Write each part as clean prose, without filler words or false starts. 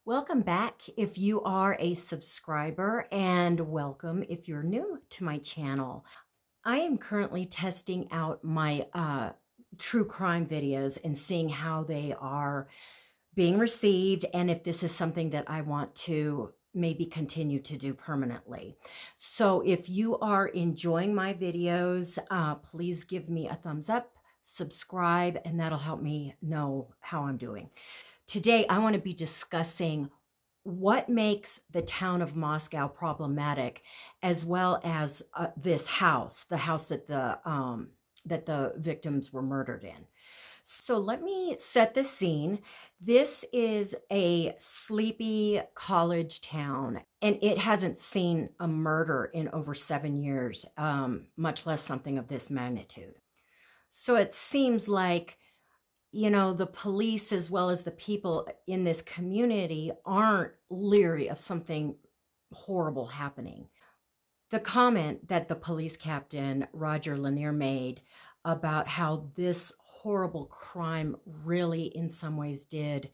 Welcome back if you are a subscriber, and welcome if you're new to my channel. I am currently testing out my true crime videos and seeing how they are being received and if this is something that I want to maybe continue to do permanently. So if you are enjoying my videos, please give me a thumbs up, subscribe, and that'll help me know how I'm doing. Today, I want to be discussing what makes the town of Moscow problematic, as well as this house, the house that the victims were murdered in. So let me set the scene. This is a sleepy college town, and it hasn't seen a murder in over 7 years, much less something of this magnitude. So it seems like the police as well as the people in this community aren't leery of something horrible happening. The comment that the police captain, Roger Lanier, made about how this horrible crime really in some ways did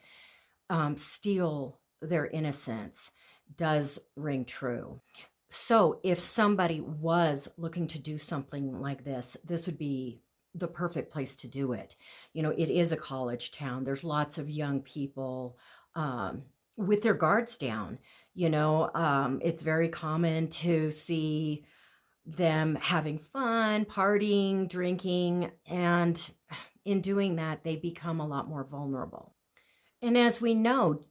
steal their innocence does ring true. So if somebody was looking to do something like this would be the perfect place to do it. It is a college town. There's lots of young people with their guards down. It's very common to see them having fun, partying, drinking, and in doing that, they become a lot more vulnerable. And as we know,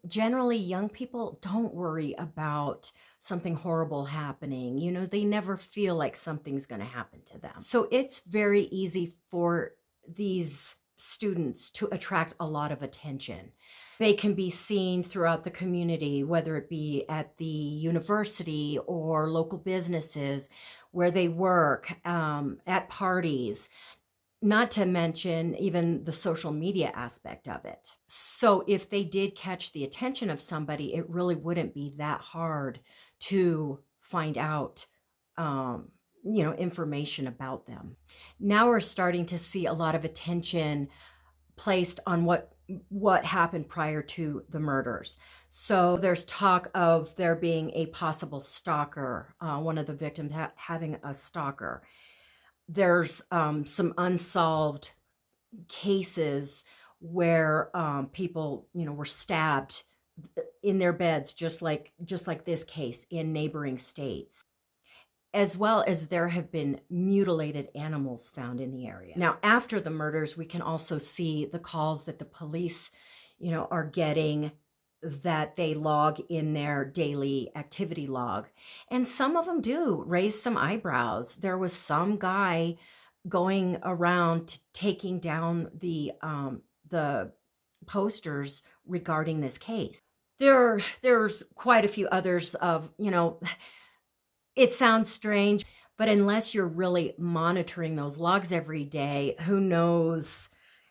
generally young people don't worry about something horrible happening. They never feel like something's going to happen to them. So it's very easy for these students to attract a lot of attention. They can be seen throughout the community, whether it be at the university or local businesses where they work, at parties. Not to mention even the social media aspect of it. So if they did catch the attention of somebody, it really wouldn't be that hard to find out, information about them. Now we're starting to see a lot of attention placed on what happened prior to the murders. So there's talk of there being a possible stalker, one of the victims having a stalker. There's some unsolved cases where people, were stabbed in their beds, just like this case in neighboring states, as well as there have been mutilated animals found in the area. Now, after the murders, we can also see the calls that the police, are getting, that they log in their daily activity log. And some of them do raise some eyebrows. There was some guy going around taking down the posters regarding this case. There's quite a few others of, it sounds strange, but unless you're really monitoring those logs every day, who knows,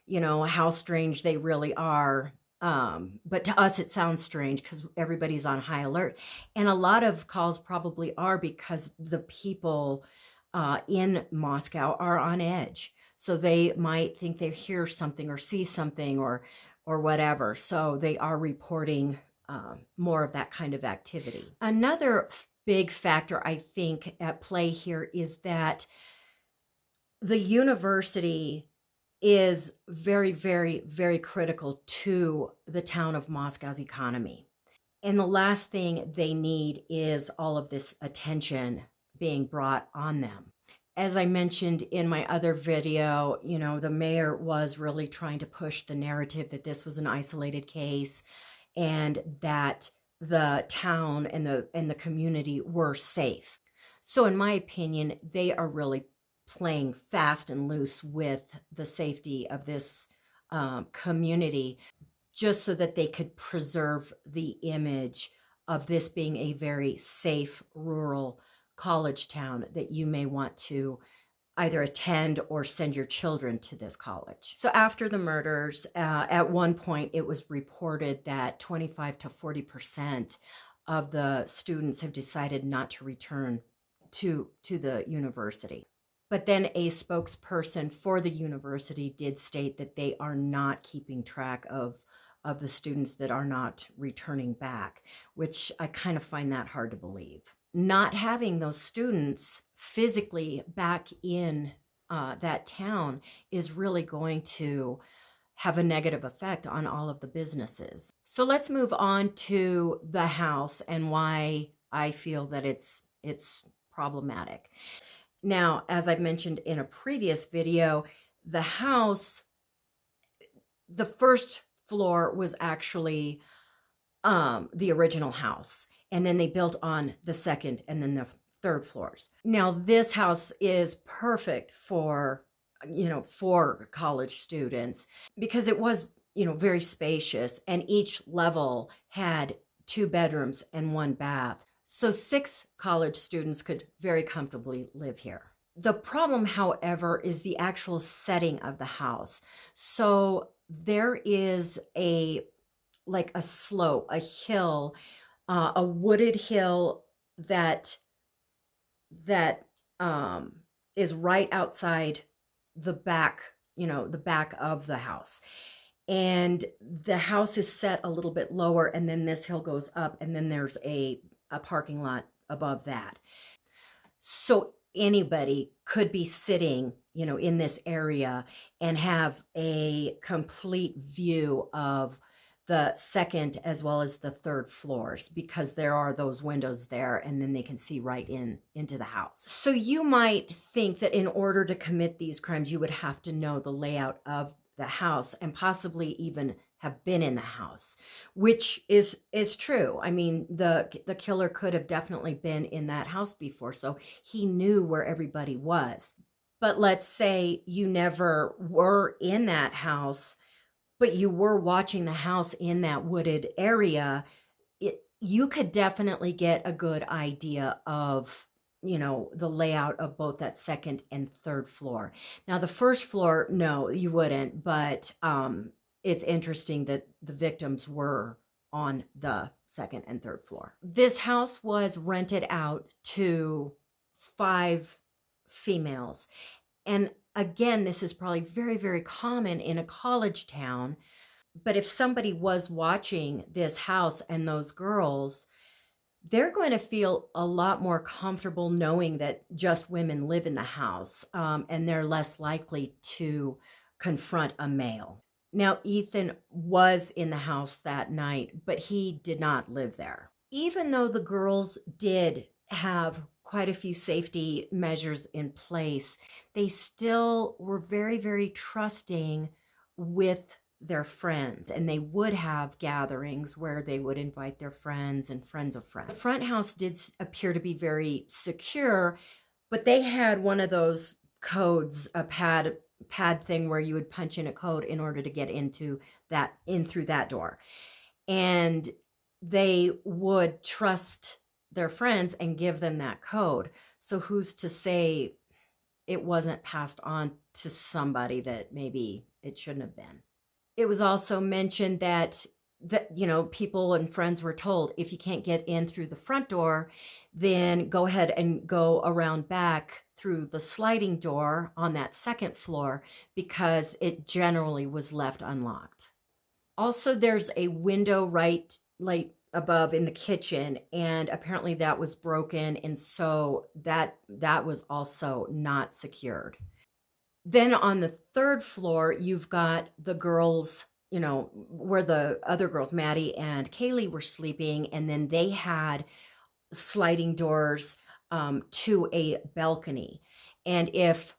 how strange they really are. But to us, it sounds strange because everybody's on high alert. And a lot of calls probably are because the people in Moscow are on edge. So they might think they hear something or see something or whatever. So they are reporting more of that kind of activity. Another big factor, I think, at play here is that the university is very, very, very critical to the town of Moscow's economy. And the last thing they need is all of this attention being brought on them. As I mentioned in my other video, the mayor was really trying to push the narrative that this was an isolated case and that the town and the community were safe. So in my opinion, they are really playing fast and loose with the safety of this community, just so that they could preserve the image of this being a very safe rural college town that you may want to either attend or send your children to this college. So after the murders, at one point it was reported that 25 to 40% of the students have decided not to return to the university. But then a spokesperson for the university did state that they are not keeping track of of the students that are not returning back, which I kind of find that hard to believe. Not having those students physically back in that town is really going to have a negative effect on all of the businesses. So let's move on to the house and why I feel that it's problematic. Now, as I mentioned in a previous video, the house, the first floor was actually the original house, and then they built on the second and then the third floors. Now, this house is perfect for, for college students because it was, very spacious, and each level had 2 bedrooms and 1 bath. So 6 college students could very comfortably live here. The problem, however, is the actual setting of the house. So there is like a slope, a hill, a wooded hill that is right outside the back, the back of the house. And the house is set a little bit lower, and then this hill goes up, and then there's a parking lot above that. So anybody could be sitting, in this area and have a complete view of the second as well as the third floors, because there are those windows there, and then they can see right into the house. So you might think that in order to commit these crimes, you would have to know the layout of the house and possibly even have been in the house, which is true. I mean, the killer could have definitely been in that house before, so he knew where everybody was. But let's say you never were in that house, but you were watching the house in that wooded area. You could definitely get a good idea of, the layout of both that second and third floor. Now, the first floor, no, you wouldn't, but it's interesting that the victims were on the second and third floor. This house was rented out to 5 females. And again, this is probably very, very common in a college town. But if somebody was watching this house and those girls, they're going to feel a lot more comfortable knowing that just women live in the house, and they're less likely to confront a male. Now, Ethan was in the house that night, but he did not live there. Even though the girls did have quite a few safety measures in place, they still were very, very trusting with their friends, and they would have gatherings where they would invite their friends and friends of friends. The front house did appear to be very secure, but they had one of those codes, a pad thing where you would punch in a code in order to get in through that door. And they would trust their friends and give them that code. So who's to say it wasn't passed on to somebody that maybe it shouldn't have been? It was also mentioned that people and friends were told, if you can't get in through the front door, then go ahead and go around back through the sliding door on that second floor, because it generally was left unlocked. Also, there's a window right above in the kitchen, and apparently that was broken, and so that was also not secured. Then on the third floor, you've got the girls, where the other girls, Maddie and Kaylee, were sleeping, and then they had sliding doors to a balcony. And if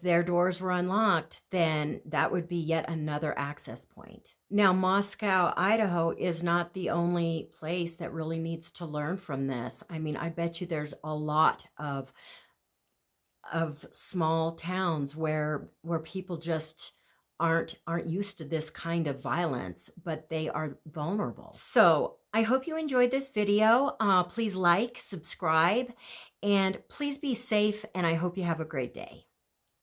their doors were unlocked, then that would be yet another access point. Now, Moscow, Idaho is not the only place that really needs to learn from this. I mean, I bet you there's a lot of small towns where people just aren't used to this kind of violence, but they are vulnerable. So I hope you enjoyed this video. Please like, subscribe, and please be safe, and I hope you have a great day.